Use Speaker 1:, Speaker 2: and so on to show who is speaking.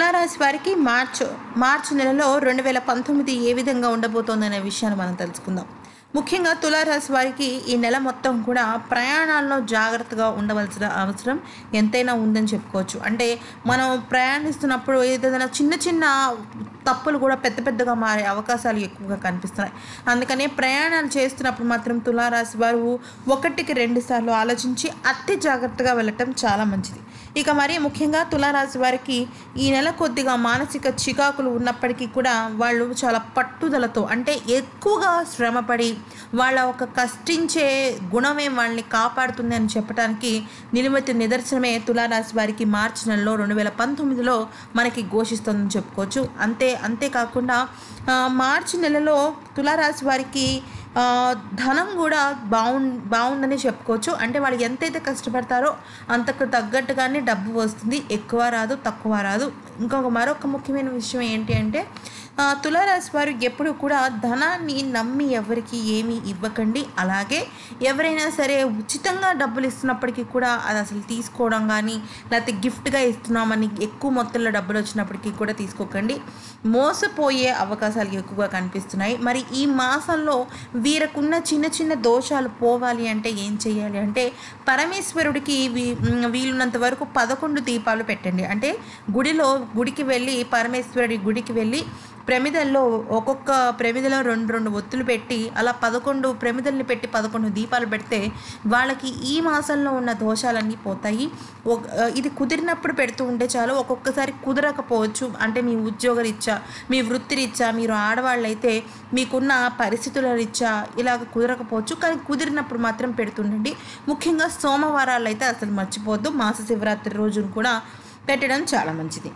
Speaker 1: తులారాశి వారికి మార్చ్ నెలలో 2019 ఏ విధంగా ఉండబోతోందనే విషయాన్ని మనం తెలుసుకుందాం. ముఖ్యంగా తులారాశి వారికి ఈ నెల మొత్తం కూడా ప్రయాణాల్లో జాగ్రత్తగా ఉండవలసిన అవసరం ఎంతైనా ఉందని చెప్పుకోవచ్చు. అంటే మనం ప్రయాణిస్తున్నప్పుడు ఏదైనా చిన్న చిన్న తప్పులు కూడా పెద్ద పెద్దగా మారే అవకాశాలు ఎక్కువగా కనిపిస్తున్నాయి. అందుకనే ప్రయాణాలు చేస్తున్నప్పుడు మాత్రం తులారాశి వారు 1కి 2 సార్లు ఆలోచించి అతి జాగ్రత్తగా వెళ్ళటం చాలా మంచిది. ఇక మరీ ముఖ్యంగా తులారాశి వారికి ఈ నెల కొద్దిగా మానసిక చికాకులు ఉన్నప్పటికీ కూడా వాళ్ళు చాలా పట్టుదలతో, అంటే ఎక్కువగా శ్రమపడి వాళ్ళ ఒక కష్టించే గుణమే వాళ్ళని కాపాడుతుంది అని చెప్పడానికి నిదర్శనమే తులారాశి వారికి మార్చి నెలలో 2019లో మనకి ఘోషిస్తుందని చెప్పుకోవచ్చు. అంతేకాకుండా మార్చి నెలలో తులారాశి వారికి ధనం కూడా బాగుందని చెప్పుకోవచ్చు. అంటే వాళ్ళు ఎంతైతే కష్టపడతారో అంతకు తగ్గట్టుగానే డబ్బు వస్తుంది. ఎక్కువ రాదు, తక్కువ రాదు. మరొక ముఖ్యమైన విషయం ఏంటి అంటే తులారాశి వారు ఎప్పుడు కూడా ధనాన్ని నమ్మి ఎవరికి ఏమీ ఇవ్వకండి. అలాగే ఎవరైనా సరే ఉచితంగా డబ్బులు ఇస్తున్నప్పటికీ కూడా అది అసలు తీసుకోవడం కానీ, లేకపోతే గిఫ్ట్గా ఇస్తున్నామని ఎక్కువ మొత్తంలో డబ్బులు వచ్చినప్పటికీ కూడా తీసుకోకండి. మోసపోయే అవకాశాలు ఎక్కువగా కనిపిస్తున్నాయి. మరి ఈ మాసంలో వీరకున్న చిన్న చిన్న దోషాలు పోవాలి అంటే ఏం చేయాలి అంటే పరమేశ్వరుడికి వీలున్నంత వరకు 11 దీపాలు పెట్టండి. అంటే గుడికి వెళ్ళి పరమేశ్వరుడి గుడికి వెళ్ళి ప్రమిదల్లో ఒక్కొక్క ప్రమిదలో 2 ఒత్తులు పెట్టి అలా 11 ప్రమిదల్ని పెట్టి 11 దీపాలు పెడితే వాళ్ళకి ఈ మాసంలో ఉన్న దోషాలన్నీ పోతాయి. ఇది కుదిరినప్పుడు పెడుతూ ఉంటే చాలు. ఒక్కొక్కసారి కుదరకపోవచ్చు. అంటే మీ ఉద్యోగరీత్యా, మీ వృత్తిరీత్యా, మీరు ఆడవాళ్ళైతే మీకున్న పరిస్థితుల రీత్యా ఇలాగ కుదరకపోవచ్చు. కానీ కుదిరినప్పుడు మాత్రం పెడుతుండండి. ముఖ్యంగా సోమవారాలు అయితే అసలు మర్చిపోవద్దు. మాస శివరాత్రి రోజును కూడా పెట్టడం చాలా మంచిది.